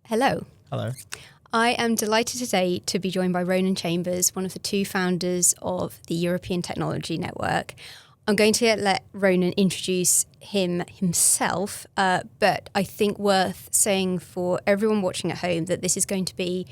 Hello. Hello. I am delighted today to be joined by Ronan Chambers, one of the two founders of the European Technology Network. I'm going to let Ronan introduce himself, but I think worth saying for everyone watching at home that this is going to be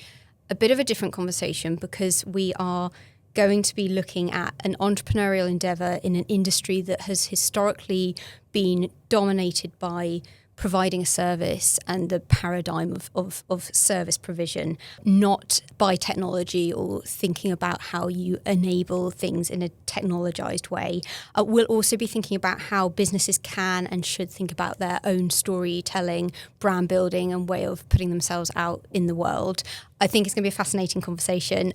a bit of a different conversation because we are going to be looking at an entrepreneurial endeavour in an industry that has historically been dominated by providing a service and the paradigm of service provision, not by technology or thinking about how you enable things in a technologized way. We'll also be thinking about how businesses can and should think about their own storytelling, brand building, and way of putting themselves out in the world. I think it's going to be a fascinating conversation.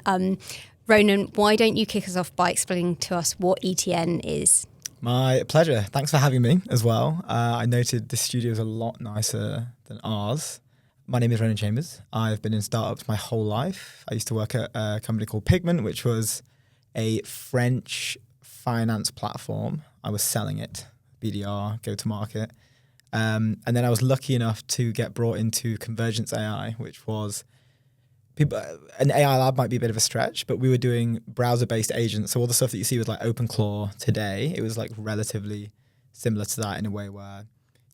Ronan, why don't you kick us off by explaining to us what ETN is? My pleasure. Thanks for having me as well. I noted this studio is a lot nicer than ours. My name is Ronan Chambers. I've been in startups my whole life. I used to work at a company called Pigment, which was a French finance platform. I was selling it, BDR, go-to-market. And then I was lucky enough to get brought into Convergence AI, which was an AI lab might be a bit of a stretch, but we were doing browser-based agents. So all the stuff that you see with like OpenClaw today, it was like relatively similar to that in a way where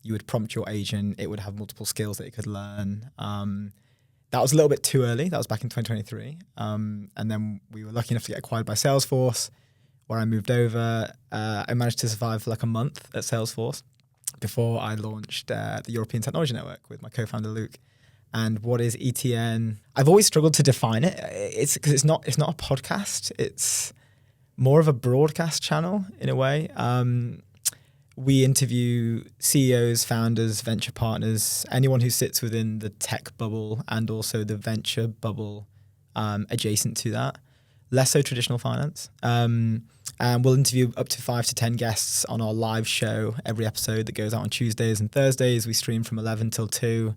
you would prompt your agent, it would have multiple skills that it could learn. That was a little bit too early. That was back in 2023. And then we were lucky enough to get acquired by Salesforce, where I moved over. I managed to survive for like a month at Salesforce before I launched the European Technology Network with my co-founder Luke. And what is ETN? I've always struggled to define it. It's because it's not a podcast. It's more of a broadcast channel in a way. We interview CEOs, founders, venture partners, anyone who sits within the tech bubble and also the venture bubble adjacent to that. Less so traditional finance. And we'll interview up to 5 to 10 guests on our live show every episode that goes out on Tuesdays and Thursdays. We stream from 11 till 2.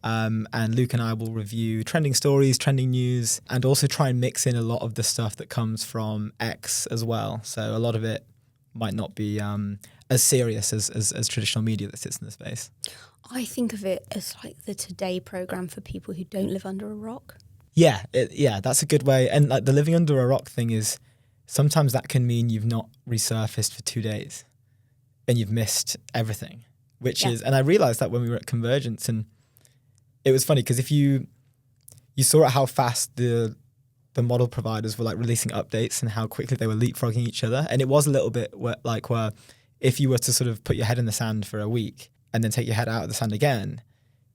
And Luke and I will review trending stories, trending news, and also try and mix in a lot of the stuff that comes from X as well. So a lot of it might not be as serious as traditional media that sits in the space. I think of it as like the Today program for people who don't live under a rock. Yeah, that's a good way. And like the living under a rock thing is sometimes that can mean you've not resurfaced for 2 days and you've missed everything, which is, and I realized that when we were at Convergence, and it was funny because if you saw at how fast the model providers were like releasing updates and how quickly they were leapfrogging each other. And it was a little bit where if you were to sort of put your head in the sand for a week and then take your head out of the sand again,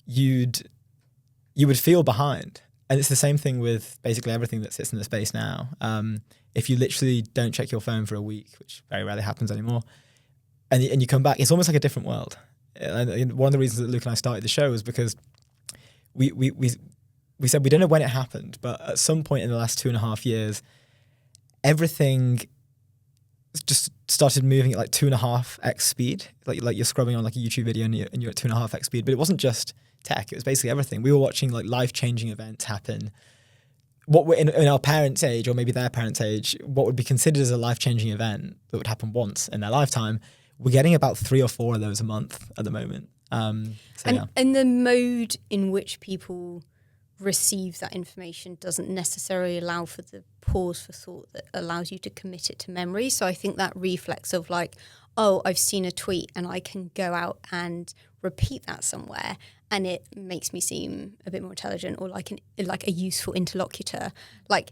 you would feel behind. And it's the same thing with basically everything that sits in the space now. If you literally don't check your phone for a week, which very rarely happens anymore, and you come back, it's almost like a different world. And one of the reasons that Luke and I started the show was because we said we don't know when it happened, but at some point in the last 2.5 years, everything just started moving at like 2.5x speed. Like you're scrubbing on like a YouTube video and you're at 2.5x speed. But it wasn't just tech; it was basically everything. We were watching like life-changing events happen. What were in our parents' age, or maybe their parents' age, what would be considered as a life-changing event that would happen once in their lifetime, we're getting about 3 or 4 of those a month at the moment. And the mode in which people receive that information doesn't necessarily allow for the pause for thought that allows you to commit it to memory. So I think that reflex of like, oh, I've seen a tweet and I can go out and repeat that somewhere and it makes me seem a bit more intelligent or like a useful interlocutor. Like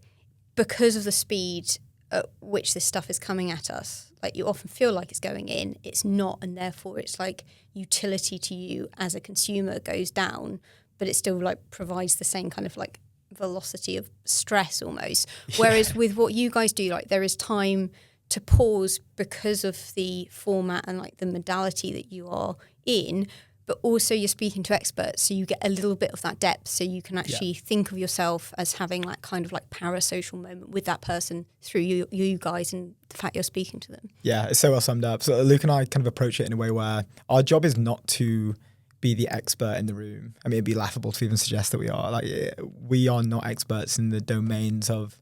because of the speed at which this stuff is coming at us, like you often feel like it's going in, it's not, and therefore it's like utility to you as a consumer goes down, but it still like provides the same kind of like velocity of stress almost. Whereas with what you guys do, like there is time to pause because of the format and like the modality that you are in, but also you're speaking to experts, so you get a little bit of that depth, so you can actually think of yourself as having like kind of like parasocial moment with that person through you guys and the fact you're speaking to them. Yeah, it's so well summed up. So Luke and I kind of approach it in a way where our job is not to be the expert in the room. I mean, it'd be laughable to even suggest that we are. Like, we are not experts in the domains of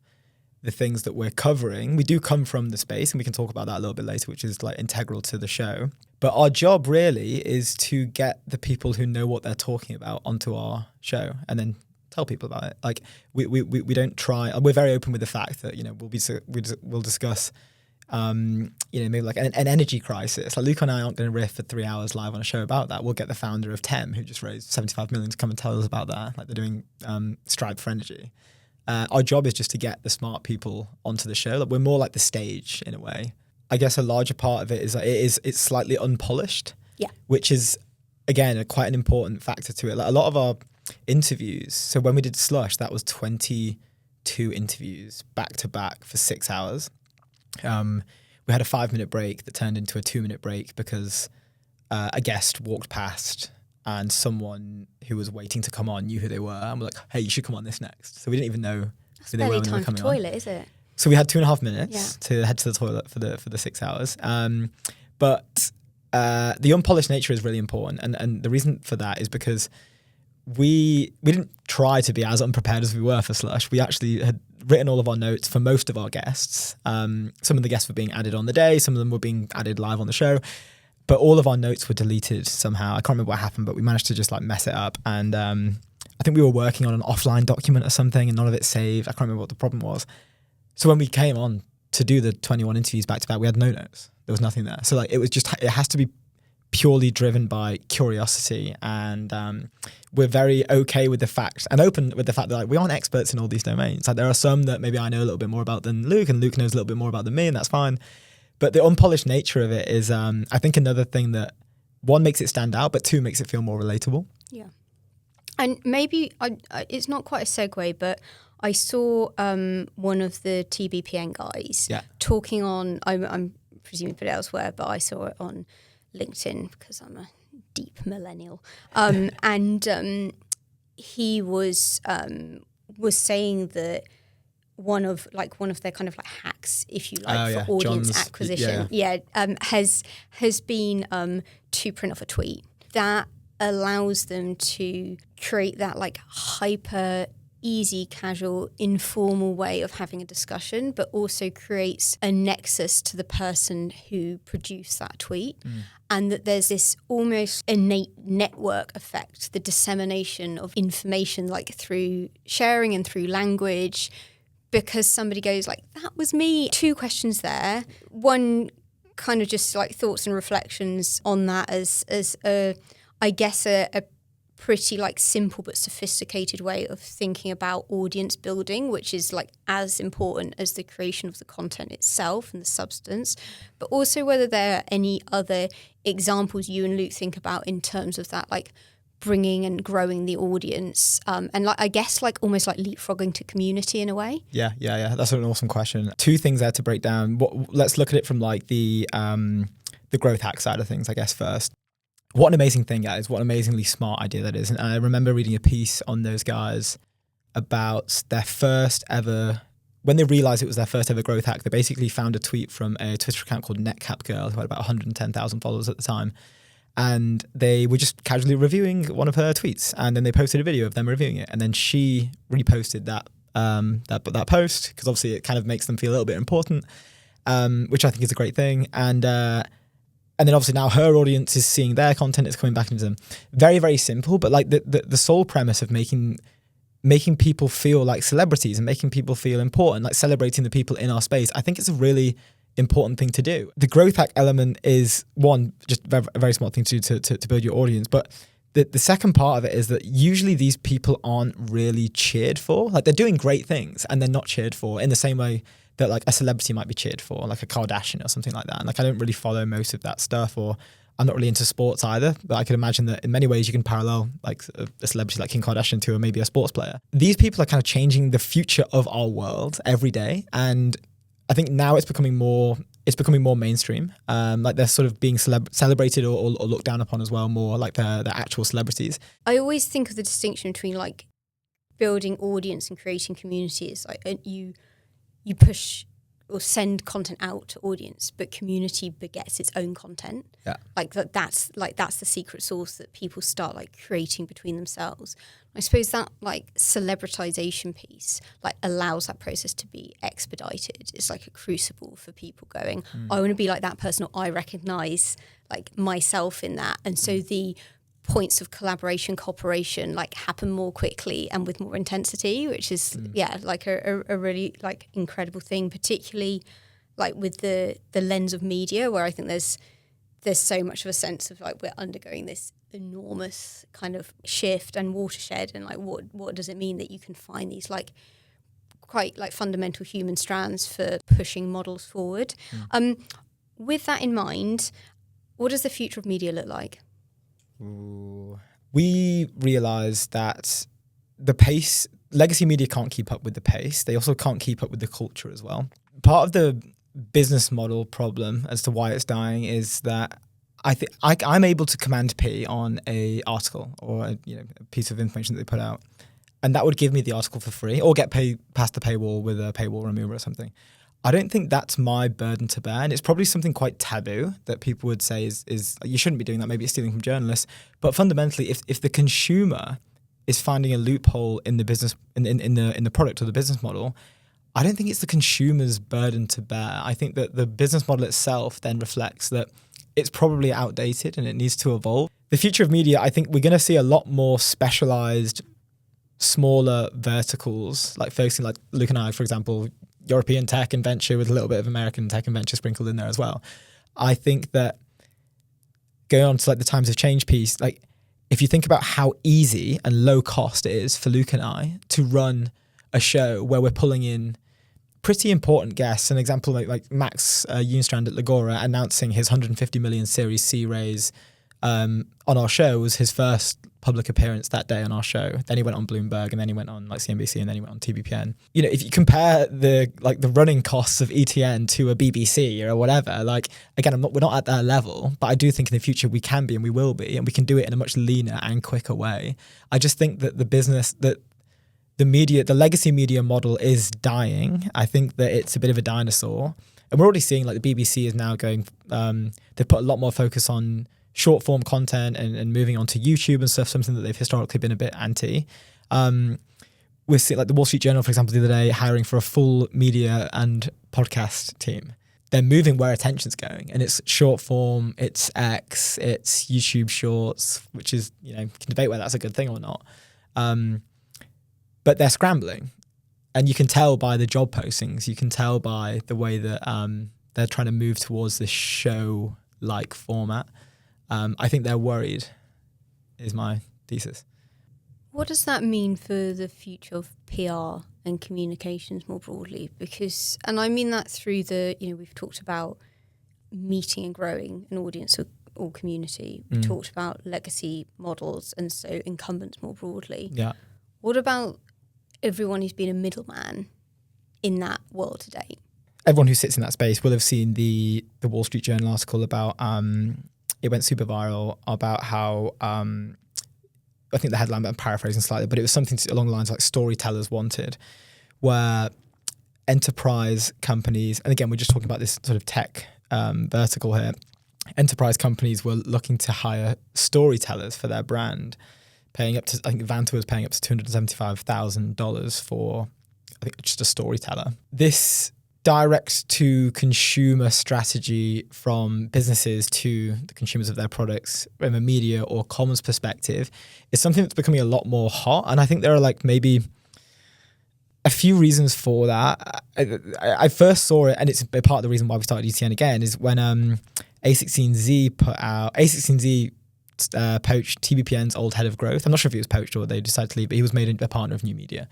the things that we're covering. We do come from the space, and we can talk about that a little bit later, which is like integral to the show. But our job really is to get the people who know what they're talking about onto our show and then tell people about it. Like we don't try. We're very open with the fact that, you know, we'll discuss maybe like an energy crisis. Like Luke and I aren't going to riff for 3 hours live on a show about that. We'll get the founder of Tem, who just raised 75 million, to come and tell us about that. Like they're doing Stripe for Energy. Our job is just to get the smart people onto the show. Like we're more like the stage in a way. I guess a larger part of it is that it's slightly unpolished. Yeah. Which is, again, quite an important factor to it. Like a lot of our interviews, so when we did Slush, that was 22 interviews back to back for 6 hours. We had a 5-minute break that turned into a 2-minute break because a guest walked past and someone who was waiting to come on knew who they were and were like, hey, you should come on this next. So we didn't even know who they were when they were coming on. That's barely time for toilet, is it? So we had 2.5 minutes to head to the toilet for the 6 hours. But the unpolished nature is really important. And the reason for that is because we didn't try to be as unprepared as we were for Slush. We actually had written all of our notes for most of our guests. Some of the guests were being added on the day. Some of them were being added live on the show. But all of our notes were deleted somehow. I can't remember what happened, but we managed to just like mess it up. And I think we were working on an offline document or something and none of it saved. I can't remember what the problem was. So when we came on to do the 21 interviews back to back, we had no notes. There was nothing there. So like it has to be purely driven by curiosity, and we're very okay with the facts and open with the fact that like we aren't experts in all these domains. Like there are some that maybe I know a little bit more about than Luke, and Luke knows a little bit more about than me, and that's fine. But the unpolished nature of it is, I think, another thing that, one, makes it stand out, but two, makes it feel more relatable. Yeah. And maybe it's not quite a segue, but I saw one of the TBPN guys talking on, I'm presuming put it elsewhere, but I saw it on LinkedIn because I'm a deep millennial. And he was saying that one of their kind of like hacks, if you like, for audience acquisition, has been to print off a tweet that allows them to create that like hyper easy, casual, informal way of having a discussion, but also creates a nexus to the person who produced that tweet. And that there's this almost innate network effect, the dissemination of information like through sharing and through language, because somebody goes like, that was me. 2 questions there. One, kind of just like thoughts and reflections on that as a pretty like simple but sophisticated way of thinking about audience building, which is like as important as the creation of the content itself and the substance, but also whether there are any other examples you and Luke think about in terms of that, like bringing and growing the audience, and like I guess like almost like leapfrogging to community in a way. Yeah. That's an awesome question. 2 things there to break down. Let's look at it from like the growth hack side of things, I guess, first. What an amazing thing that is. What an amazingly smart idea that is. And I remember reading a piece on those guys about their first ever, when they realized it was their first ever growth hack, they basically found a tweet from a Twitter account called NetCapGirl, who had about 110,000 followers at the time. And they were just casually reviewing one of her tweets. And then they posted a video of them reviewing it. And then she reposted that post, because obviously it kind of makes them feel a little bit important, which I think is a great thing. And then obviously now her audience is seeing their content, it's coming back into them. Very, very simple, but like the sole premise of making people feel like celebrities and making people feel important, like celebrating the people in our space, I think it's a really important thing to do. The growth hack element is, one, just a very smart thing to do to build your audience. But the second part of it is that usually these people aren't really cheered for. Like they're doing great things and they're not cheered for in the same way that like a celebrity might be cheered for, like a Kardashian or something like that. And like I don't really follow most of that stuff, or I'm not really into sports either, but I can imagine that in many ways you can parallel like a celebrity like Kim Kardashian to maybe a sports player. These people are kind of changing the future of our world every day. And I think now it's becoming more mainstream. Like they're sort of being celebrated or looked down upon as well, more like they're actual celebrities. I always think of the distinction between like building audience and creating communities. Like you push or send content out to audience, but community begets its own content. Yeah. That's the secret sauce that people start like creating between themselves. I suppose that like celebritization piece like allows that process to be expedited. It's like a crucible for people going, I want to be like that person, or I recognize like myself in that. And so the points of collaboration, cooperation like happen more quickly and with more intensity, which is like a really like incredible thing, particularly like with the lens of media, where I think there's so much of a sense of like we're undergoing this enormous kind of shift and watershed, and like what does it mean that you can find these like quite like fundamental human strands for pushing models forward. With that in mind, what does the future of media look like? Ooh. We realised that the pace, legacy media can't keep up with the pace. They also can't keep up with the culture as well. Part of the business model problem as to why it's dying is that I think I'm able to command P on a article or a piece of information that they put out, and that would give me the article for free or get paid past the paywall with a paywall remover or something. I don't think that's my burden to bear, and it's probably something quite taboo that people would say is you shouldn't be doing that. Maybe it's stealing from journalists, but fundamentally, if the consumer is finding a loophole in the business in the product or the business model, I don't think it's the consumer's burden to bear. I think that the business model itself then reflects that it's probably outdated and it needs to evolve. The future of media, I think we're going to see a lot more specialized, smaller verticals, like focusing like Luke and I, for example, European tech and venture with a little bit of American tech and venture sprinkled in there as well. I think that going on to like the times of change piece, like if you think about how easy and low cost it is for Luke and I to run a show where we're pulling in pretty important guests. An example like Max Unstrand at Legora announcing his 150 million Series C raise on our show was his first public appearance that day on our show. Then he went on Bloomberg, and then he went on like CNBC, and then he went on TBPN. If you compare the running costs of ETN to a BBC or whatever, like again, we're not at that level, but I do think in the future we can be and we will be, and we can do it in a much leaner and quicker way. I just think that the legacy media model is dying. I think that it's a bit of a dinosaur, and we're already seeing like the BBC is now going. They've put a lot more focus on short form content and moving on to YouTube and stuff, something that they've historically been a bit anti. We're seeing like the Wall Street Journal, for example, the other day hiring for a full media and podcast team. They're moving where attention's going, and it's short form, it's X, it's YouTube Shorts, which is, can debate whether that's a good thing or not. But they're scrambling, and you can tell by the job postings, you can tell by the way that they're trying to move towards this show-like format. I think they're worried, is my thesis. What does that mean for the future of PR and communications more broadly? Because, and I mean that through we've talked about meeting and growing an audience or community. We've talked about legacy models, and so incumbents more broadly. Yeah. What about everyone who's been a middleman in that world today? Everyone who sits in that space will have seen the Wall Street Journal article about, it went super viral, about how, I think the headline, I'm paraphrasing slightly, but it was something along the lines like storytellers wanted, where enterprise companies, and again, we're just talking about this sort of tech vertical here, enterprise companies were looking to hire storytellers for their brand, paying up to, I think Vanta was paying up to $275,000 for, I think, just a storyteller. This direct to consumer strategy from businesses to the consumers of their products from a media or commerce perspective is something that's becoming a lot more hot. And I think there are like maybe a few reasons for that. I first saw it, and it's a part of the reason why we started ETN again, is when A16Z poached TBPN's old head of growth. I'm not sure if he was poached or they decided to leave, but he was made a partner of New Media.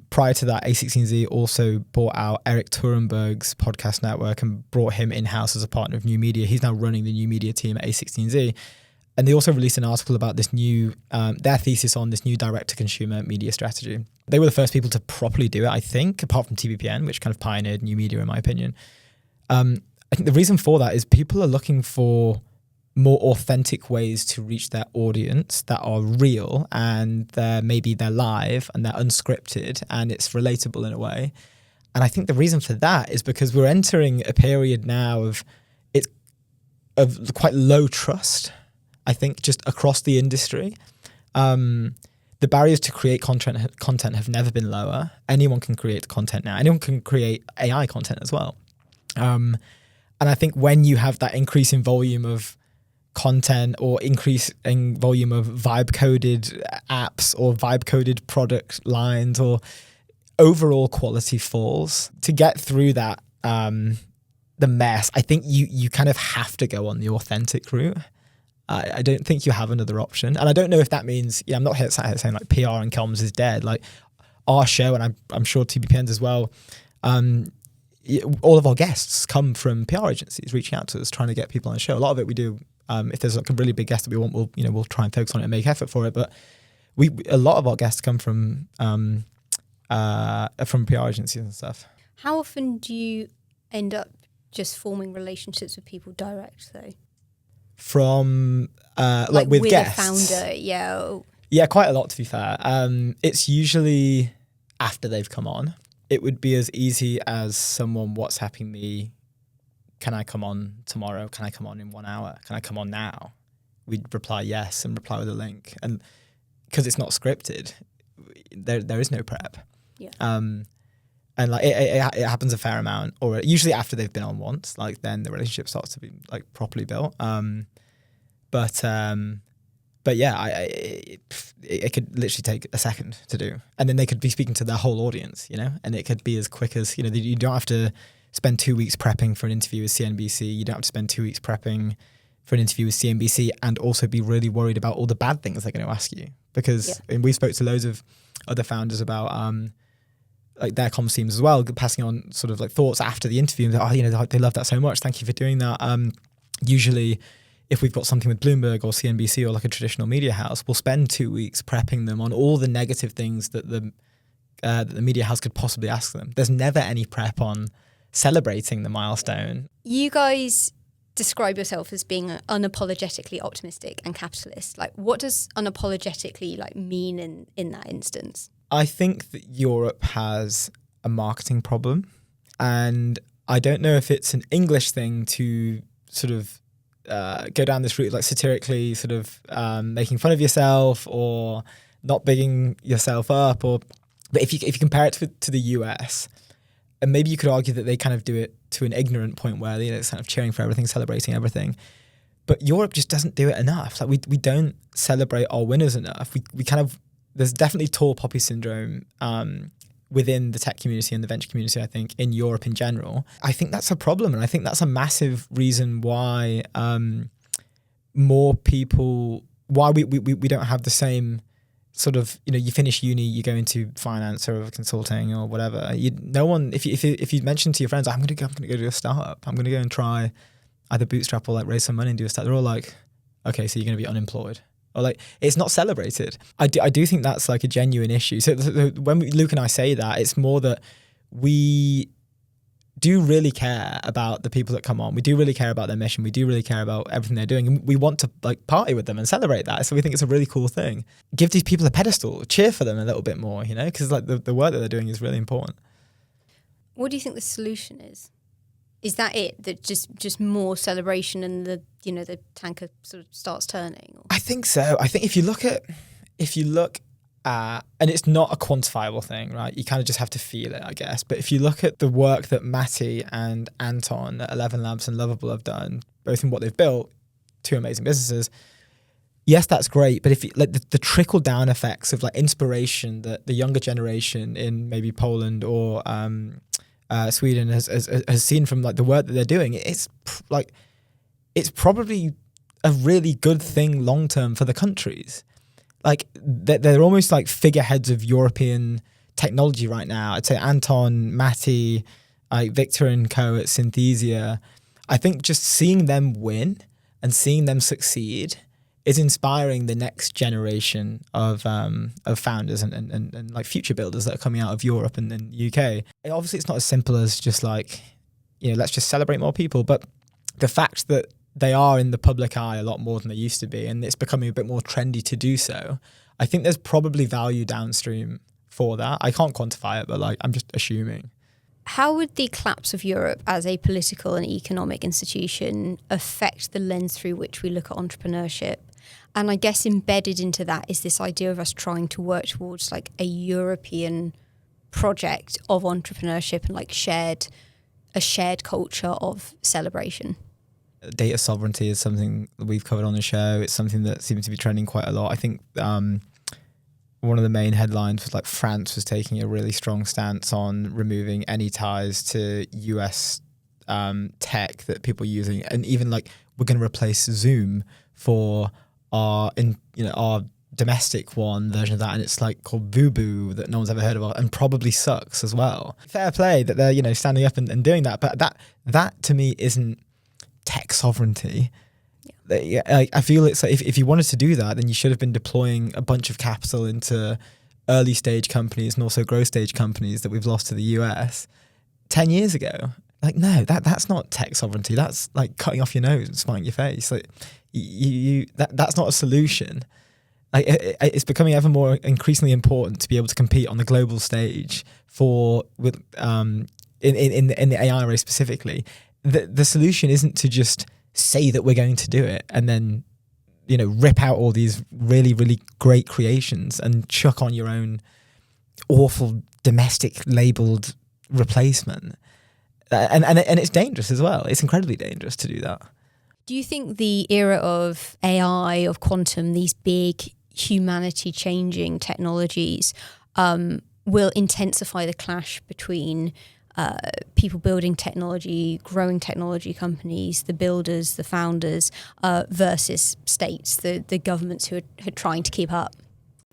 Prior to that, A16Z also bought out Eric Turenberg's podcast network and brought him in-house as a partner of New Media. He's now running the New Media team at A16Z. And they also released an article about this new, their thesis on this new direct-to-consumer media strategy. They were the first people to properly do it, I think, apart from TBPN, which kind of pioneered New Media, in my opinion. I think the reason for that is people are looking for more authentic ways to reach their audience that are real, and they're live and they're unscripted and it's relatable in a way. And I think the reason for that is because we're entering a period now of quite low trust, I think, just across the industry. The barriers to create content have never been lower. Anyone can create content now. Anyone can create AI content as well. And I think when you have that increase in volume of content or increase in volume of vibe-coded apps or vibe-coded product lines, or overall quality falls, to get through that, the mess, I think you kind of have to go on the authentic route. I don't think you have another option. And I don't know if that means, I'm not sat here saying like PR and comms is dead. Like our show, and I'm sure TBPN's as well, all of our guests come from PR agencies reaching out to us, trying to get people on the show. A lot of it we do, if there's like a really big guest that we want, we'll try and focus on it and make effort for it. But a lot of our guests come from PR agencies and stuff. How often do you end up just forming relationships with people direct though? From like with guests, a founder, yeah, quite a lot, to be fair. It's usually after they've come on. It would be as easy as someone WhatsApping me, can I come on tomorrow? Can I come on in 1 hour? Can I come on now? We'd reply yes and reply with a link. And because it's not scripted, there is no prep. Yeah. And like it happens a fair amount, or usually after they've been on once, like then the relationship starts to be like properly built. But yeah, it could literally take a second to do, and then they could be speaking to their whole audience, and it could be as quick as you don't have to spend 2 weeks prepping for an interview with CNBC. You don't have to spend 2 weeks prepping for an interview with CNBC, and also be really worried about all the bad things they're going to ask you, because and we spoke to loads of other founders about like their comms teams as well, passing on sort of like thoughts after the interview. They love that so much. Thank you for doing that. Usually, if we've got something with Bloomberg or CNBC or like a traditional media house, we'll spend 2 weeks prepping them on all the negative things that the media house could possibly ask them. There's never any prep on celebrating the milestone. You guys describe yourself as being unapologetically optimistic and capitalist. Like, what does unapologetically like mean in that instance? I think that Europe has a marketing problem, and I don't know if it's an English thing to sort of go down this route, like satirically sort of making fun of yourself or not bigging yourself up, but if you compare it to the US, and maybe you could argue that they kind of do it to an ignorant point where it's kind of cheering for everything, celebrating everything. But Europe just doesn't do it enough. Like we don't celebrate our winners enough. We kind of, there's definitely tall poppy syndrome within the tech community and the venture community, I think, in Europe in general. I think that's a problem, and I think that's a massive reason why more people, why we don't have the same sort of, you finish uni, you go into finance or consulting or whatever. No one, if you mention to your friends, I'm gonna go do a startup, I'm gonna go and try either bootstrap or like raise some money and do a startup, they're all like, okay, so you're gonna be unemployed. Or like, it's not celebrated. I do think that's like a genuine issue. So when Luke and I say that, it's more that we do really care about the people that come on. We do really care about their mission. We do really care about everything they're doing. And we want to like party with them and celebrate that. So we think it's a really cool thing. Give these people a pedestal, cheer for them a little bit more, because like the work that they're doing is really important. What do you think the solution is? Is that it? That just more celebration and the tanker sort of starts turning? Or? I think so. I think if you look at, and it's not a quantifiable thing, right? You kind of just have to feel it, I guess. But if you look at the work that Matty and Anton at 11 Labs and Lovable have done, both in what they've built, two amazing businesses, yes, that's great. But if you, like the trickle down effects of like inspiration that the younger generation in maybe Poland or Sweden has seen from like the work that they're doing, it's probably a really good thing long term for the countries. Like they're almost like figureheads of European technology right now. I'd say Anton, Matty, Victor and co at Synthesia. I think just seeing them win and seeing them succeed is inspiring the next generation of founders and like future builders that are coming out of Europe and the UK. And obviously, it's not as simple as just like, let's just celebrate more people. But the fact that they are in the public eye a lot more than they used to be, and it's becoming a bit more trendy to do so, I think there's probably value downstream for that. I can't quantify it, but like I'm just assuming. How would the collapse of Europe as a political and economic institution affect the lens through which we look at entrepreneurship? And I guess embedded into that is this idea of us trying to work towards like a European project of entrepreneurship and like a shared culture of celebration. Data sovereignty is something that we've covered on the show. It's something that seems to be trending quite a lot. I think one of the main headlines was like France was taking a really strong stance on removing any ties to US tech that people are using, and even like we're going to replace Zoom for our domestic one version of that, and it's like called Vubu that no one's ever heard of and probably sucks as well. Fair play that they're standing up and doing that, but that to me isn't tech sovereignty. I feel it's like if you wanted to do that, then you should have been deploying a bunch of capital into early stage companies and also growth stage companies that we've lost to the US 10 years ago. Like, no, that's not tech sovereignty. That's like cutting off your nose and spitting your face. Like, that's not a solution. Like, it's becoming ever more increasingly important to be able to compete on the global stage in the AI race specifically. The solution isn't to just say that we're going to do it and then rip out all these really, really great creations and chuck on your own awful domestic labeled replacement. And it's dangerous as well. It's incredibly dangerous to do that. Do you think the era of AI, of quantum, these big humanity changing technologies will intensify the clash between people building technology, growing technology companies, the builders, the founders, versus states, the governments who are trying to keep up?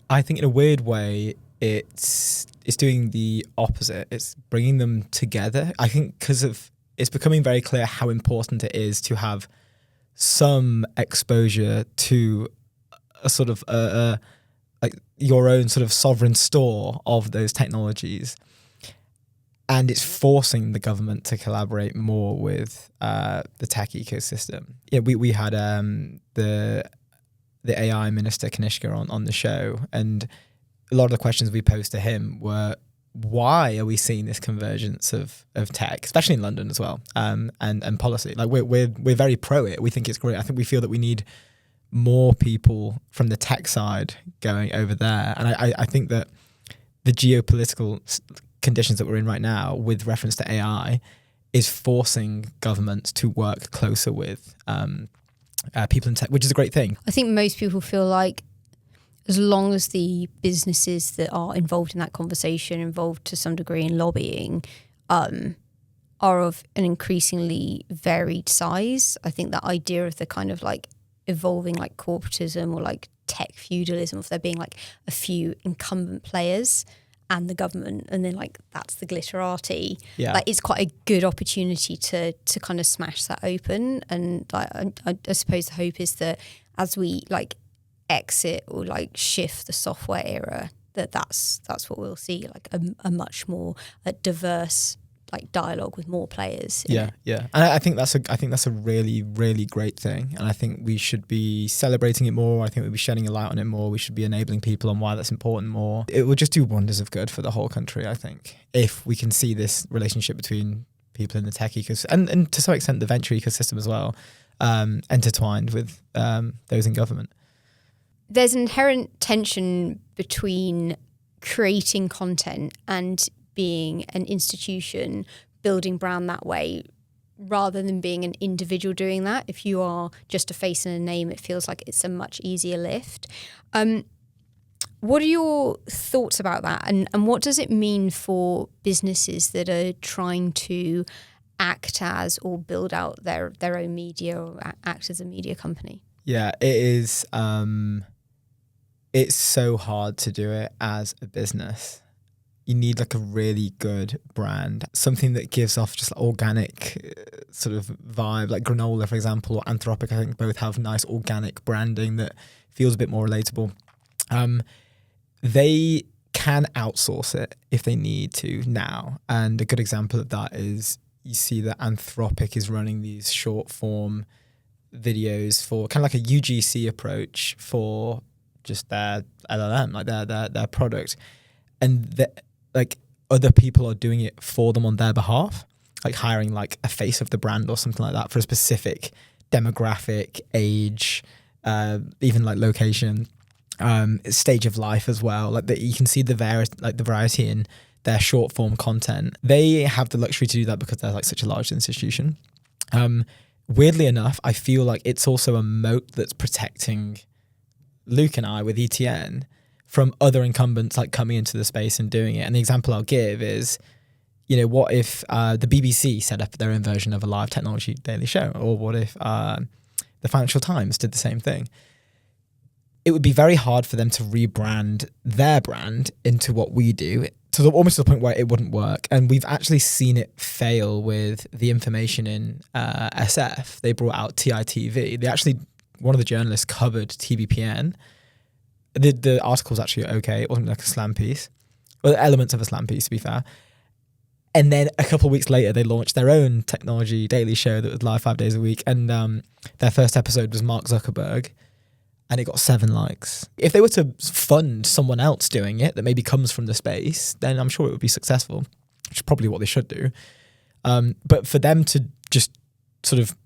I think in a weird way, it's doing the opposite. It's bringing them together. I think because it's becoming very clear how important it is to have some exposure to a sort of like your own sort of sovereign store of those technologies. And it's forcing the government to collaborate more with the tech ecosystem. Yeah, we had the AI minister Kanishka on the show, and a lot of the questions we posed to him were, why are we seeing this convergence of tech, especially in London as well, and policy? Like we're very pro it. We think it's great. I think we feel that we need more people from the tech side going over there, and I think that the geopolitical conditions that we're in right now with reference to AI is forcing governments to work closer with people in tech, which is a great thing. I think most people feel like as long as the businesses that are involved in that conversation, involved to some degree in lobbying, are of an increasingly varied size, I think that idea of the kind of like evolving like corporatism or like tech feudalism, of there being like a few incumbent players and the government, and then like that's the glitterati. Yeah. Like it's quite a good opportunity to kind of smash that open. And like, I suppose the hope is that as we like exit or like shift the software era, that's what we'll see, like a much more diverse like dialogue with more players. Yeah. And I think that's a really, really great thing, and I think we should be celebrating it more. I think we'll be shedding a light on it more. We should be enabling people on why that's important more. It will just do wonders of good for the whole country, I think, if we can see this relationship between people in the tech ecosystem and to some extent the venture ecosystem as well, intertwined with those in government. There's an inherent tension between creating content and being an institution building brand that way, rather than being an individual doing that. If you are just a face and a name, it feels like it's a much easier lift. What are your thoughts about that? And what does it mean for businesses that are trying to act as or build out their own media or act as a media company? Yeah, it is. It's so hard to do it as a business. You need like a really good brand, something that gives off just organic sort of vibe, like Granola, for example, or Anthropic. I think both have nice organic branding that feels a bit more relatable. They can outsource it if they need to now. And a good example of that is you see that Anthropic is running these short form videos for kind of like a UGC approach for just their LLM, like their product. And like other people are doing it for them on their behalf, like hiring like a face of the brand or something like that for a specific demographic, age, even like location, stage of life as well. Like that, you can see the variety in their short form content. They have the luxury to do that because they're like such a large institution. Weirdly enough, I feel like it's also a moat that's protecting Luke and I with ETN from other incumbents like coming into the space and doing it. And the example I'll give is, what if the BBC set up their own version of a live technology daily show? Or what if the Financial Times did the same thing? It would be very hard for them to rebrand their brand into what we do, almost to the point where it wouldn't work. And we've actually seen it fail with the information in SF. They brought out TITV. One of the journalists covered TBPN. The article was actually okay. It wasn't like a slam piece. Well, elements of a slam piece, to be fair. And then a couple of weeks later, they launched their own technology daily show that was live 5 days a week. And their first episode was Mark Zuckerberg. And it got 7 likes. If they were to fund someone else doing it that maybe comes from the space, then I'm sure it would be successful, which is probably what they should do. But for them to just sort of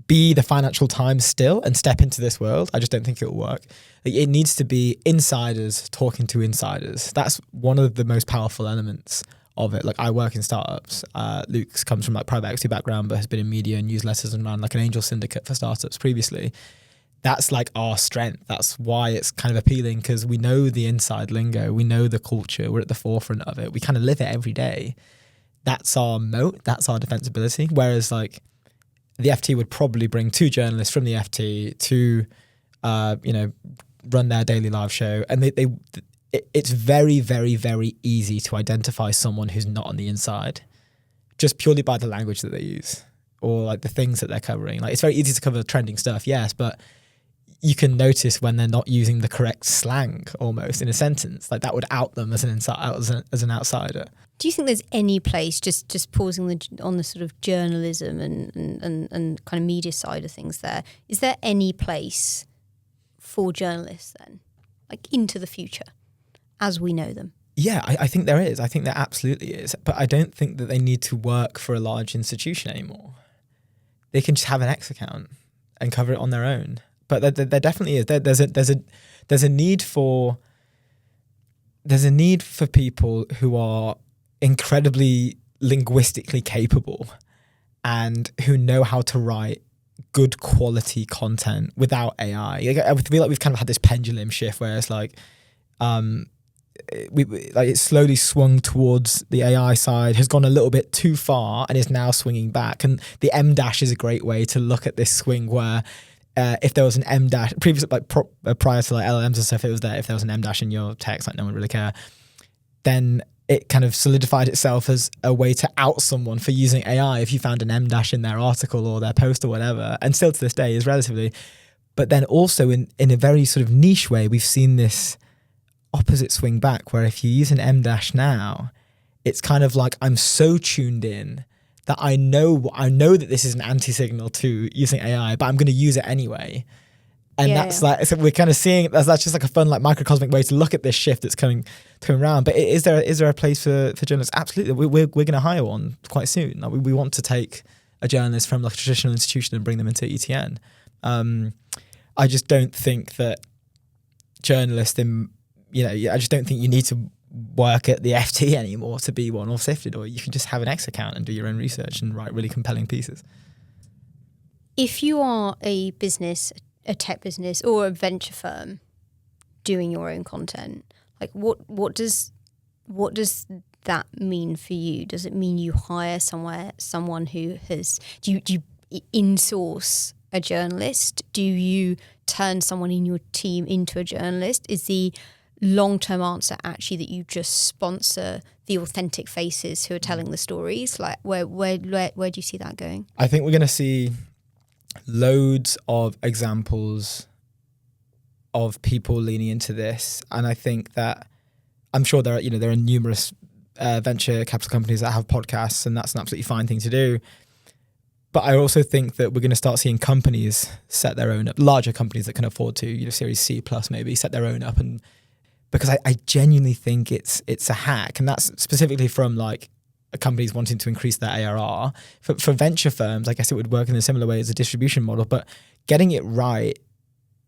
be the Financial Times still and step into this world, I just don't think it'll work. It needs to be insiders talking to insiders. That's one of the most powerful elements of it. Like, I work in startups. Luke comes from like private equity background, but has been in media and newsletters and ran like an angel syndicate for startups previously. That's like our strength. That's why it's kind of appealing, because we know the inside lingo, we know the culture, we're at the forefront of it, we kind of live it every day. That's our moat, that's our defensibility. Whereas like the FT would probably bring 2 journalists from the FT to, run their daily live show, and it's very, very, very easy to identify someone who's not on the inside, just purely by the language that they use or like the things that they're covering. Like, it's very easy to cover trending stuff, yes, but you can notice when they're not using the correct slang almost in a sentence. Like, that would out them as an outsider. Do you think there's any place, just pausing on the sort of journalism and kind of media side of things there, is there any place for journalists then, like into the future as we know them? Yeah, I think there is. I think there absolutely is. But I don't think that they need to work for a large institution anymore. They can just have an X account and cover it on their own. But there definitely is. There's a need for people who are incredibly linguistically capable and who know how to write good quality content without AI. I feel like we've kind of had this pendulum shift where it's like, it's slowly swung towards the AI side, has gone a little bit too far, and is now swinging back. And the M dash is a great way to look at this swing, where if there was an M dash previously, like prior to like LLMs and stuff, it was there. If there was an M dash in your text, like no one would really care. Then it kind of solidified itself as a way to out someone for using AI if you found an M dash in their article or their post or whatever. And still to this day is relatively. But then also in a very sort of niche way, we've seen this opposite swing back, where if you use an M dash now, it's kind of like, I'm so tuned in that I know that this is an anti-signal to using AI, but I'm going to use it anyway. And like, so we're kind of seeing that's just like a fun, like microcosmic way to look at this shift that's coming around. But is there a place for journalists? Absolutely. We're going to hire one quite soon. Like, we want to take a journalist from like a traditional institution and bring them into ETN. I just don't think that journalists I just don't think you need to work at the FT anymore to be one, or Sifted, or you can just have an X account and do your own research and write really compelling pieces. If you are a business, a tech business or a venture firm doing your own content, like what does that mean for you? Does it mean you hire someone who has, do you in-source a journalist? Do you turn someone in your team into a journalist? Is the long-term answer actually that you just sponsor the authentic faces who are telling the stories? Like, where do you see that going? I think we're going to see loads of examples of people leaning into this, and I think that I'm sure there are numerous venture capital companies that have podcasts, and that's an absolutely fine thing to do. But I also think that we're going to start seeing companies set their own up, larger companies that can afford to, Series C plus maybe, set their own up. because I genuinely think it's a hack, and that's specifically from like companies wanting to increase their ARR. For venture firms, I guess it would work in a similar way as a distribution model, but getting it right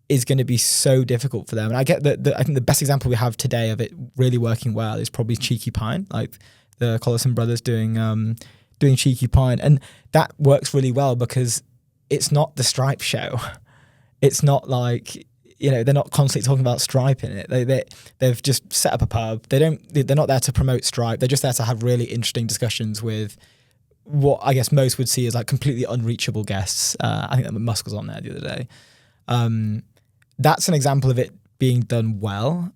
is going to be so difficult for them. And I get that. I think the best example we have today of it really working well is probably Cheeky Pine, like the Collison brothers doing Cheeky Pine, and that works really well because it's not the Stripe show. It's not like, they're not constantly talking about Stripe in it. They've just set up a pub. They're not there to promote Stripe. They're just there to have really interesting discussions with what I guess most would see as like completely unreachable guests. I think that Musk was on there the other day. That's an example of it being done well.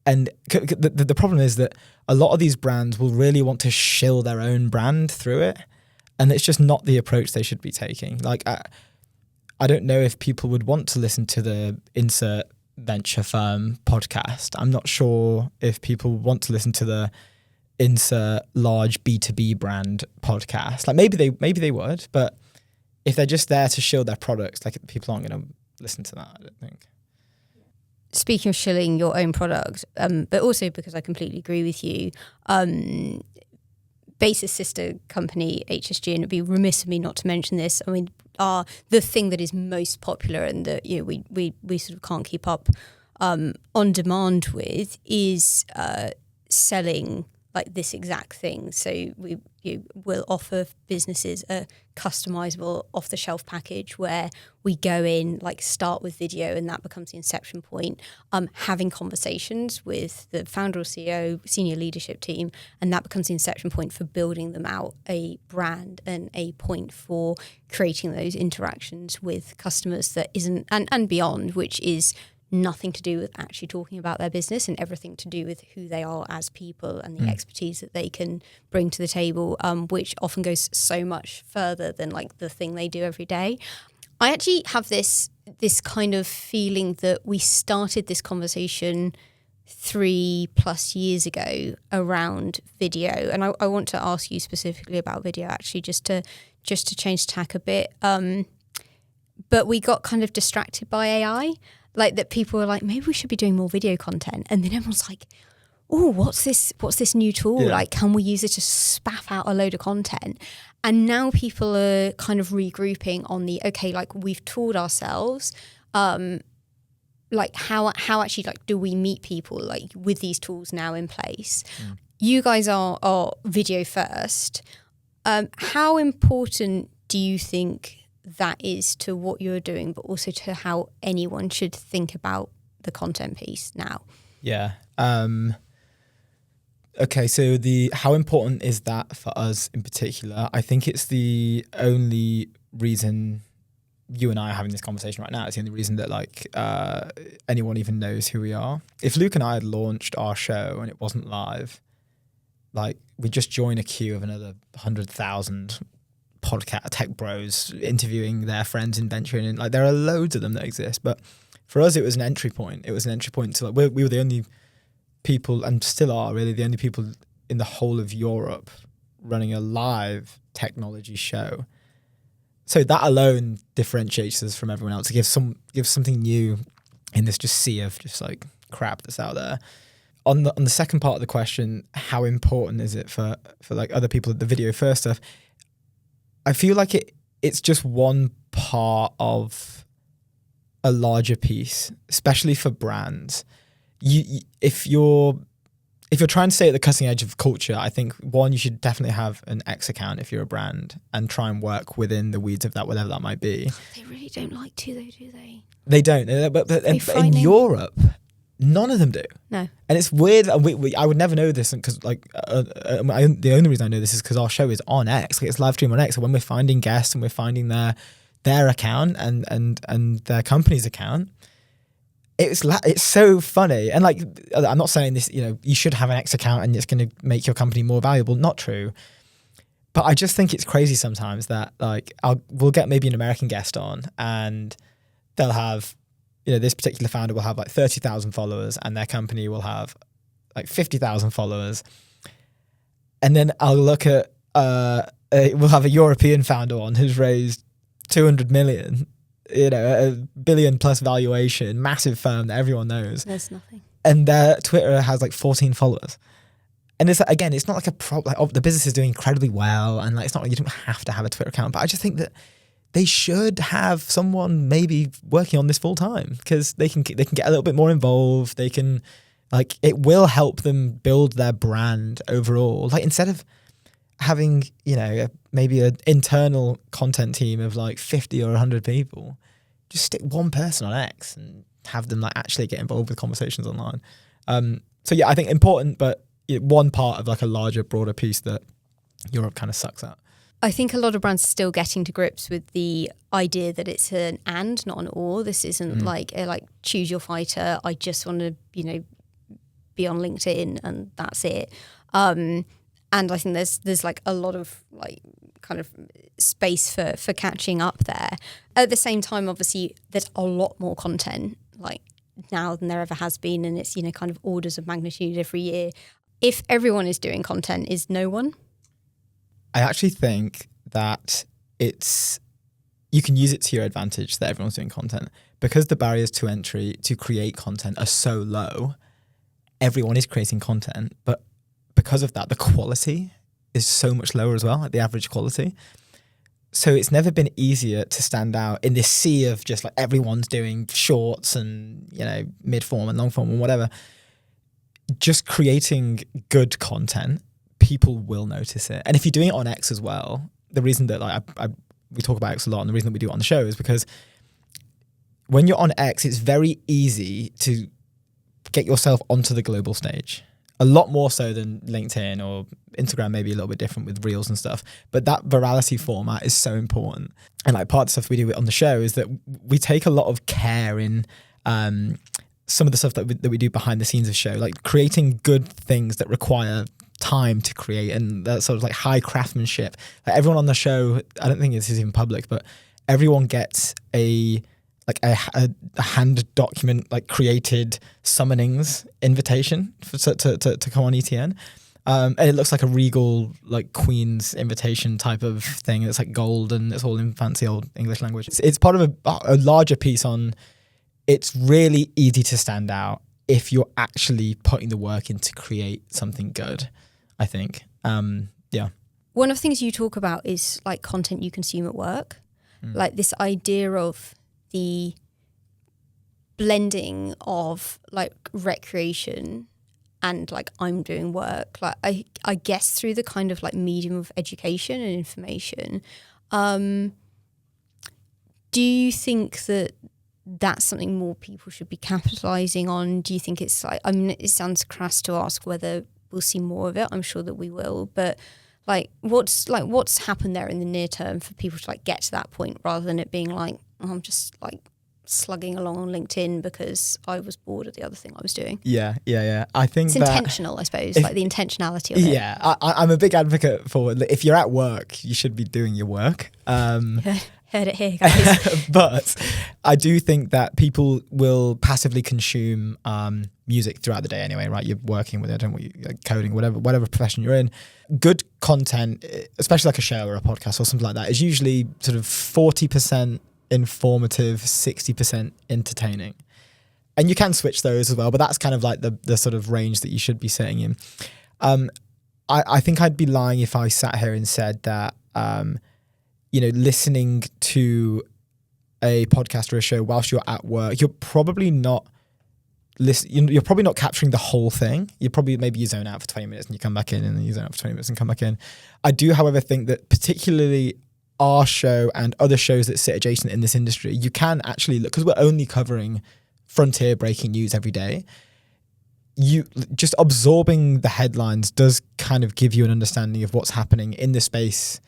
And the problem is that a lot of these brands will really want to shill their own brand through it. And it's just not the approach they should be taking. Like, I don't know if people would want to listen to the insert venture firm podcast. I'm not sure if people want to listen to the insert large B2B brand podcast. Like maybe they would, but if they're just there to shill their products, like people aren't going to listen to that, I don't think. Speaking of shilling your own product, but also because I completely agree with you, Basis sister company HSG, and it'd be remiss of me not to mention this. I mean, the thing that is most popular and that we sort of can't keep up on demand with is selling like this exact thing. So we will offer businesses a customizable off-the-shelf package where we go in, like start with video, and that becomes the inception point. Having conversations with the founder or CEO, senior leadership team, and that becomes the inception point for building them out a brand and a point for creating those interactions with customers that isn't and beyond, which is nothing to do with actually talking about their business and everything to do with who they are as people and the expertise that they can bring to the table, which often goes so much further than like the thing they do every day. I actually have this kind of feeling that we started this conversation 3+ years ago around video, and I want to ask you specifically about video actually, just to change tack a bit. But we got kind of distracted by AI. Like that people were like, maybe we should be doing more video content. And then everyone's like, oh, what's this new tool? Yeah. Like, can we use it to spaff out a load of content? And now people are kind of regrouping on like we've tooled ourselves. Like how actually like do we meet people like with these tools now in place? You guys are video first. How important do you think that is to what you're doing, but also to how anyone should think about the content piece now? Yeah. Okay, so how important is that for us in particular? I think it's the only reason you and I are having this conversation right now. It's the only reason that like anyone even knows who we are. If Luke and I had launched our show and it wasn't live, like we'd just join a queue of another 100,000 podcast tech bros interviewing their friends in venturing, and like there are loads of them that exist. But for us, it was an entry point. It was an entry point to like we were the only people, and still are really the only people in the whole of Europe running a live technology show. So that alone differentiates us from everyone else. It gives something new in this just sea of just like crap that's out there. On the second part of the question, how important is it for like other people at the video first stuff? I feel like it's just one part of a larger piece, especially for brands. If you're trying to stay at the cutting edge of culture, I think one, you should definitely have an X account if you're a brand and try and work within the weeds of that, whatever that might be. They really don't like to, though, do they? They don't. But in Europe, none of them do. No. And it's weird. I would never know this because like the only reason I know this is because our show is on X. Like it's live stream on X. So when we're finding guests and we're finding their account and their company's account, it's so funny. And like I'm not saying this, you should have an X account and it's going to make your company more valuable. Not true. But I just think it's crazy sometimes that like we'll get maybe an American guest on and they'll have, this particular founder will have like 30,000 followers and their company will have like 50,000 followers. And then I'll look at, we'll have a European founder on who's raised 200 million, a $1 billion+ valuation, massive firm that everyone knows. There's nothing. and their Twitter has like 14 followers. And it's again, it's not like a problem. Like, the business is doing incredibly well, and like it's not like you don't have to have a Twitter account. But I just think that they should have someone maybe working on this full time, because they can get a little bit more involved. They can, like, it will help them build their brand overall. Like, instead of having, you know, maybe an internal content team of like 50 or 100 people, just stick one person on X and have them like actually get involved with conversations online. So yeah, I think important, but one part of like a larger, broader piece that Europe kind of sucks at. I think a lot of brands are still getting to grips with the idea that it's an and, not an or. This isn't like choose your fighter. I just want to, you know, be on LinkedIn and that's it. And I think there's like a lot of like kind of space for catching up there. At the same time, obviously, there's a lot more content like now than there ever has been, and it's, you know, kind of orders of magnitude every year. If everyone is doing content, is no one? I actually think that you can use it to your advantage that everyone's doing content, because the barriers to entry to create content are so low. Everyone is creating content, but because of that, the quality is so much lower as well, like the average quality. So it's never been easier to stand out in this sea of just like everyone's doing shorts and, you know, mid form and long form and whatever. Just creating good content, people will notice it. And if you're doing it on X as well, the reason that like we talk about X a lot, and the reason that we do it on the show is because when you're on X, it's very easy to get yourself onto the global stage. A lot more so than LinkedIn or Instagram, maybe a little bit different with reels and stuff. But that virality format is so important. And like part of the stuff we do on the show is that we take a lot of care in some of the stuff that we do behind the scenes of show, like creating good things that require time to create, and that sort of like high craftsmanship. Like everyone on the show, I don't think this is even public, but everyone gets a hand document, like created summonings invitation to come on ETN. And it looks like a regal, like Queen's invitation type of thing. It's like gold and it's all in fancy old English language. It's part of a larger piece on, it's really easy to stand out if you're actually putting the work in to create something good, I think. Yeah. One of the things you talk about is like content you consume at work. Like this idea of the blending of like recreation and like I'm doing work, like I guess through the kind of like medium of education and information. Do you think that that's something more people should be capitalizing on? Do you think it's like, I mean, it sounds crass to ask whether we'll see more of it. I'm sure that we will, but what's happened there in the near term for people to like get to that point, rather than it being like, oh, I'm just like slugging along on LinkedIn because I was bored of the other thing I was doing. Yeah. I think it's intentional, I suppose, like the intentionality of it. Yeah, I'm a big advocate for, if you're at work, you should be doing your work. Heard it here, guys. But I do think that people will passively consume music throughout the day anyway, right? You're working with it, and like coding, whatever profession you're in. Good content, especially like a show or a podcast or something like that, is usually sort of 40% informative, 60% entertaining. And you can switch those as well, but that's kind of like the sort of range that you should be sitting in. I think I'd be lying if I sat here and said that listening to a podcast or a show whilst you're at work, you're probably not you're probably not capturing the whole thing. Maybe you zone out for 20 minutes and you come back in, and then you zone out for 20 minutes and come back in. I do, however, think that particularly our show and other shows that sit adjacent in this industry, you can actually look, because we're only covering frontier breaking news every day. You just absorbing the headlines does kind of give you an understanding of what's happening in the space.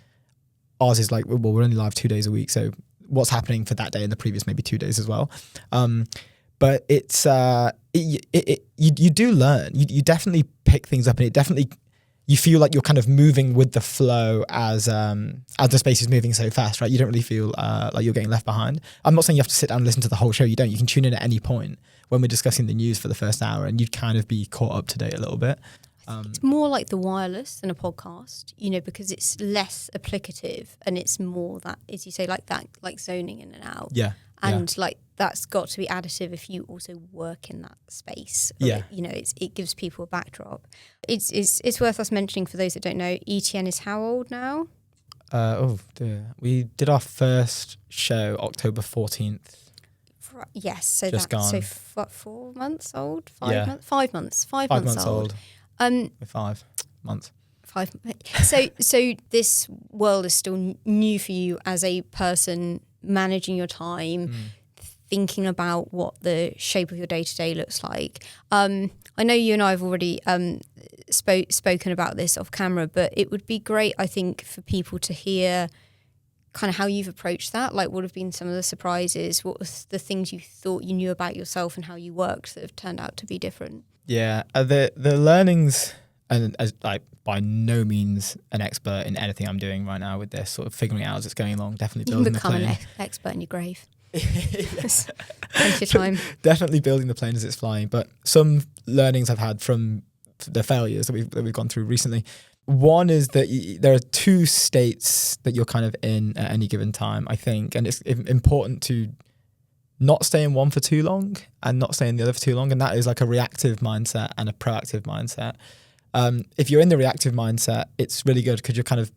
Ours is like, well, we're only live 2 days a week, so what's happening for that day and the previous maybe 2 days as well. But it's you do learn. You definitely pick things up, and it definitely, you feel like you're kind of moving with the flow as the space is moving so fast, right? You don't really feel like you're getting left behind. I'm not saying you have to sit down and listen to the whole show. You don't. You can tune in at any point when we're discussing the news for the first hour, and you'd kind of be caught up to date a little bit. It's more like the wireless than a podcast, because it's less applicative, and it's more that, as you say, like that, like zoning in and out. Yeah. And like that's got to be additive if you also work in that space. Yeah. You know, it gives people a backdrop. It's worth us mentioning for those that don't know, ETN is how old now? We did our first show October 14th. Yes, so Just that's gone. so 4 months old? 5 months. 5 months old. 5 months. 5. So this world is still new for you as a person managing your time, thinking about what the shape of your day-to-day looks like. I know you and I have already spoken about this off camera, but it would be great, I think, for people to hear kind of how you've approached that. Like, what have been some of the surprises? What was the things you thought you knew about yourself and how you worked that have turned out to be different? Yeah, the learnings, and as like by no means an expert in anything I'm doing right now with this, sort of figuring it out as it's going along. Definitely You can building the become plane. an expert in your grave. Plenty of time. Definitely building the plane as it's flying. But some learnings I've had from the failures that we've gone through recently. One is that there are two states that you're kind of in at any given time, I think, and it's important to not stay in one for too long and not stay in the other for too long, and that is like a reactive mindset and a proactive mindset. If you're in the reactive mindset, it's really good because you're kind of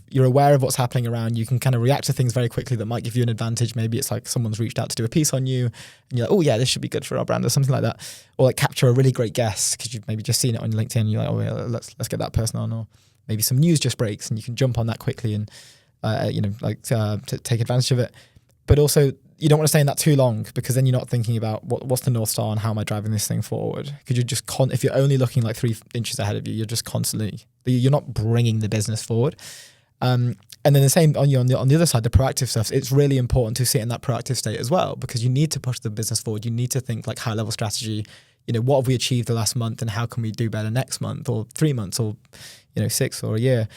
you're aware of what's happening around. You can kind of react to things very quickly that might give you an advantage. Maybe it's like someone's reached out to do a piece on you and you're like, oh yeah, this should be good for our brand or something like that. Or like capture a really great guest because you've maybe just seen it on LinkedIn and you're like, oh yeah, let's get that person on. Or maybe some news just breaks and you can jump on that quickly and to take advantage of it. But also you don't want to stay in that too long because then you're not thinking about what's the North Star and how am I driving this thing forward? Because you're just if you're only looking like 3 inches ahead of you, you're just constantly, you're not bringing the business forward. And then the same on the other side, the proactive stuff, it's really important to sit in that proactive state as well, because you need to push the business forward. You need to think like high level strategy, what have we achieved the last month and how can we do better next month or 3 months or, 6 or a year.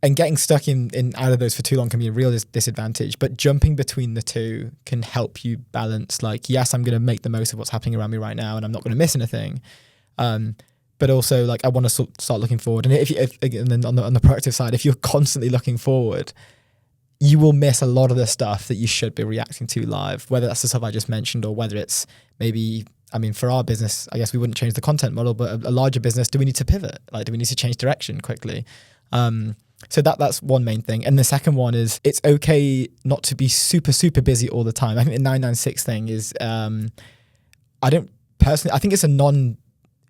And getting stuck in out of those for too long can be a real disadvantage, but jumping between the two can help you balance, like, yes, I'm going to make the most of what's happening around me right now and I'm not going to miss anything. But also, like, I want to start looking forward. And and then on the proactive side, if you're constantly looking forward, you will miss a lot of the stuff that you should be reacting to live, whether that's the stuff I just mentioned or whether it's maybe, for our business, I guess we wouldn't change the content model, but a larger business, do we need to pivot? Like, do we need to change direction quickly? So that's one main thing. And the second one is it's okay not to be super, super busy all the time. I think the 996 thing is, I think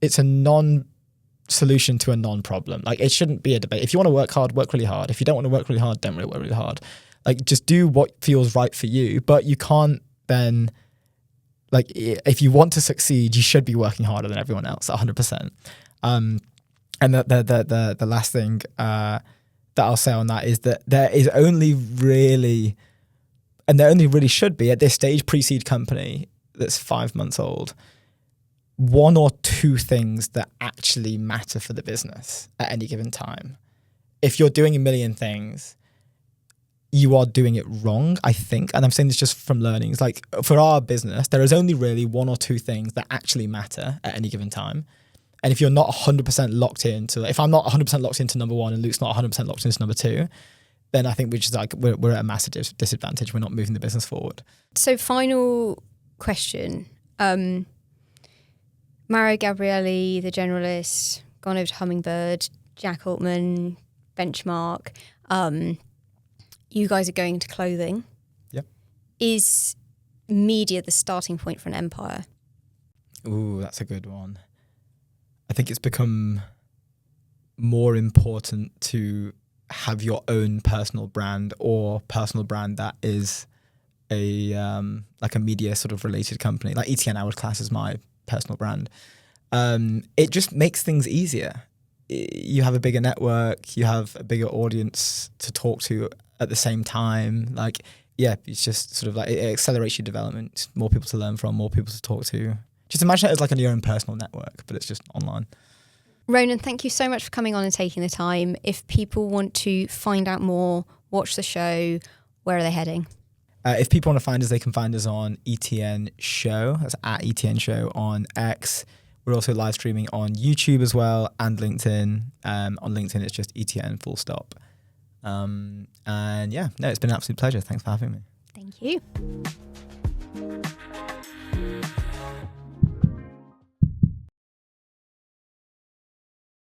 it's a non-solution to a non-problem. Like, it shouldn't be a debate. If you want to work hard, work really hard. If you don't want to work really hard, don't really work really hard. Like, just do what feels right for you. But you can't then, like, if you want to succeed, you should be working harder than everyone else, 100%. And the last thing that I'll say on that is that there only really should be at this stage, pre-seed company that's 5 months old, 1 or 2 things that actually matter for the business at any given time. If you're doing a million things, you are doing it wrong, I think. And I'm saying this just from learnings. Like, for our business, there is only really 1 or 2 things that actually matter at any given time. And if you're not 100% locked into, if I'm not 100% locked into number 1 and Luke's not 100% locked into number 2, then I think we're at a massive disadvantage. We're not moving the business forward. So, final question. Mario Gabrielli, The Generalist, gone over to Hummingbird, Jack Altman, Benchmark. You guys are going into clothing. Yep. Is media the starting point for an empire? Ooh, that's a good one. I think it's become more important to have your own personal brand or personal brand that is a like a media sort of related company. Like ETN Hourglass is my personal brand. It just makes things easier. You have a bigger network, you have a bigger audience to talk to at the same time. Like, yeah, it's just sort of like it accelerates your development. More people to learn from, more people to talk to. Just imagine it as like your own personal network, but it's just online. Ronan, thank you so much for coming on and taking the time. If people want to find out more, watch the show, where are they heading? If people want to find us, they can find us on ETN Show. That's at ETN Show on X. We're also live streaming on YouTube as well and LinkedIn. On LinkedIn, it's just ETN full stop. And yeah, no, it's been an absolute pleasure. Thanks for having me. Thank you. Thank you.